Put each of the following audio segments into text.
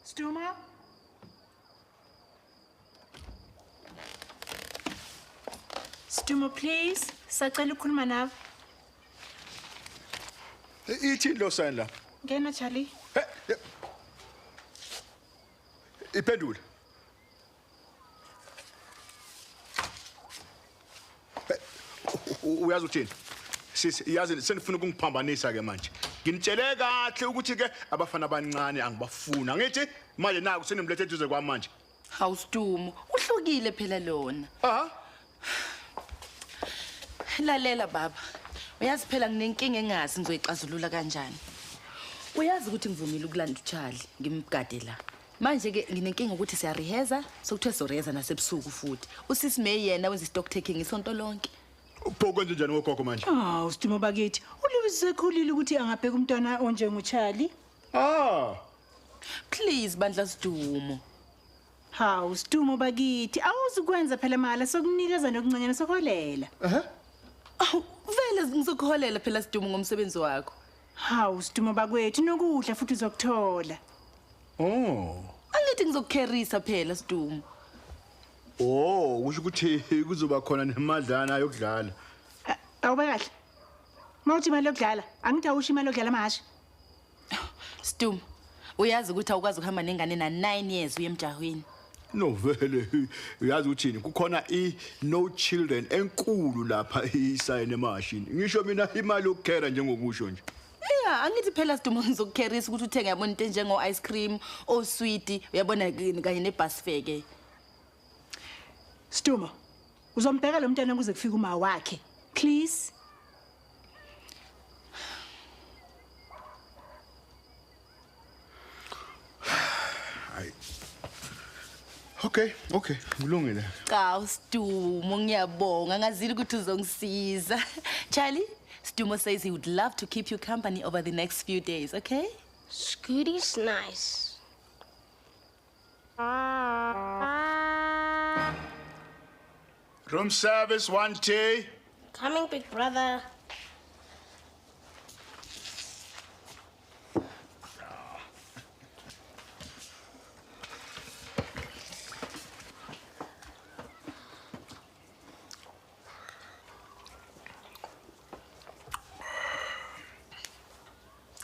Stuma? Stuma, please. Sacela ukukhuluma nawe. Ithi lo sign la. Ngena Charlie. Iphendule. Uyazi uthini? Sisi yazi senifuna ukungiphambanisa ke manje. Nginitshele kahle ukuthi ke abafana abancane angibafuna. Ngithi manje naku senimlethe eduze kwami manje. Hawu Stumo, uhlukile phela lona. Aha. Lalela baba. Uyazi phela nginenkinga engazi ngizoyixazulula kanjani. Uyazi ukuthi ngivumile ukulanda uCharlie, ngimgade la. Manje ke nginenkinga ukuthi siyareheza, sokuthiwa soreza nasebusuku futhi. Usisi May yena wenza stock taking isonto lonke. Uphokonze njani ngogogo manje? Stuma bakithi. Uliwise sekhulile ukuthi angabheka umntwana onjengoCharlie. Please bandla Stumo. Hawu Stuma bakithi, awuzukwenza phela mala sokunikeza nokuncanyana sokuholela. Vele ngizokholela phela Stumo ngomsebenzi wakho. Hawu Stuma bakwethu nokudla futhi uzokuthola. Angithi ngizokukherisa phela Stumo. Kusho ukuthi kuzoba khona nemadlana yokudlala. Awuba kahle. Mawuthi imali yokudlala, angithi awusho imali yokudlala manje. Stumo, uyazi ukuthi awukwazi ukuhamba nengane na 9 years uye emjahweni. No vele uyazi uthini kukhona no children enkulu lapha isayine emashini. Ngisho mina imali yokukhera njengokusho nje. Yeah, angithi phela Stumo ngizokukherisa ukuthi uthenge yabona into enjengo ice cream, o sweet, uyabona kanye ne bus fare ke. Stuma, uzombheka lo mntwana kuze kufike uma wakhe. Please. Okay, ngilungile. Cha Stumo ngiyabonga ngazili ukuthi uzongisiza. Charlie, Stumo says he would love to keep you company over the next few days, okay? Scooty's nice. Room service 1 tea. Coming, big brother.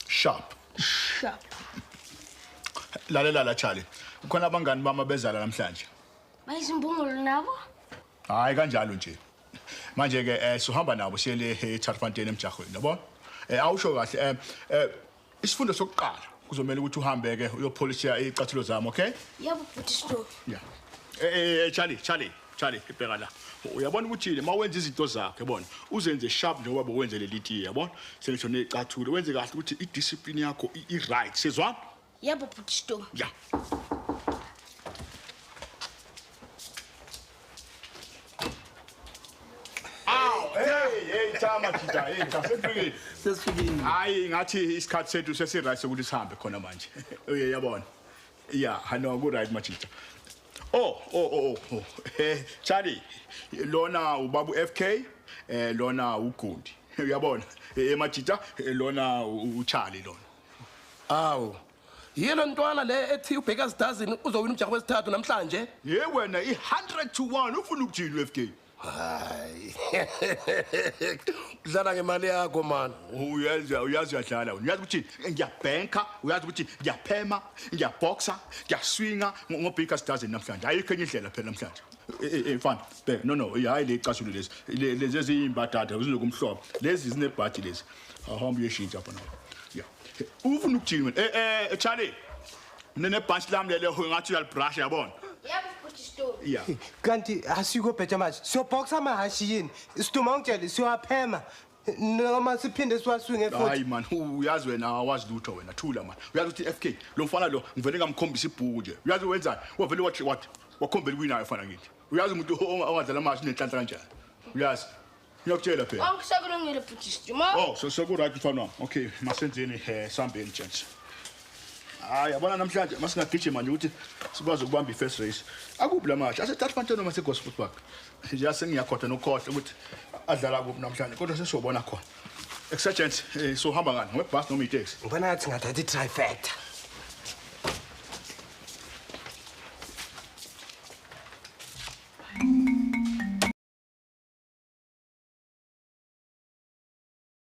Sharp. Lalela Charlie. Kukhona abangani bami bezala namhlanje. Bayizimbungulu nabo? Hayi kanjalo nje. Manje ke sohamba nabo siyele eTarfanten emjahweni, yabo? Awusho kahle isifundo sokuqala kuzomela ukuthi uhambe ke uyopholisha icathulo zami, okay? Yebo, bhuti Stu. Yeah. Charlie, ibheka la. Uyabona ukuthi mawenza izinto zakhe, yabona? Uzenze sharp njengoba wenze leli tiye, yabona? Selisho necathulo, wenze kahle ukuthi idiscipline yakho right, sizwana? Yebo, bhuti Stu. Yeah. Hey, chama tita, sesifikile. Sesifikile. Hayi ngathi isikhathi sethu sesiright sokuthi sihambe khona manje. Uyabona. Yeah, hano ku right machita. Charlie, lona ubaba FK, lona uGundi. Uyabona? Machita, lona uCharlie lona. Awu. Yilo ntwana le ethi ubheka sidazini uzowina umjaho wesithathu namhlanje? Ye wena i100 to 1 ufuna ukuthini uFK? Hayi. Dlala ngemali yakho man. Uyazi uyadlala. Uyazi ukuthi ngiyabhenka, uyazi ukuthi ngiyaphema, ngiyaboxa, ngiyaswinga ngobheka sidazini namhlanje. Ayikho enye indlela phela namhlanje. Mfana, bheka no, hayi le icasulo lezi. Lezi eziyimbadada uzilokumhlobo. Lezi zinebhathi lezi. Ahamba uyeshintsha apha nawo. Yeah. Ufuna ukuthini wena? Charlie. Nene bunch lami lele ngathi uyalibrush yabona. Yebo, bhuti Stu. Yeah. Kanti asiko bhetha manje. Siyobhoxa amahashi yini? Isituma ngitshela siyaphema. Noma siphinde siwaswinge futhi. Hayi man, uyazi wena awazi lutho wena. Thula man. Uyazi ukuthi FK lo mfana lo ngivele ngamkhombisa ibhuku nje. Uyazi wenzani? Wavele wathi wakhombela kwinayo mfana ngithi. Uyazi umuntu ongadlala amahashi nenhlanhla kanjani. Uyazi? Ngiyakutshela phela. Angisakulungile bhuti Stu. So ku right mfana wami. Okay, masenzeni sambeni gents. Hayi yabona namhlanje masingagijima nje ukuthi sikwazi ukubamba ifirst race. Akuphi la match? Asethatha noma seGosport Park. Nje asengiyakhotha nokhohle ukuthi adlala kuphi namhlanje. Kodwa sesiyobona khona. Sergeant, so hamba ngani? Ngebus noma itaxi? Ngibona ngathi ngathatha itrifecta.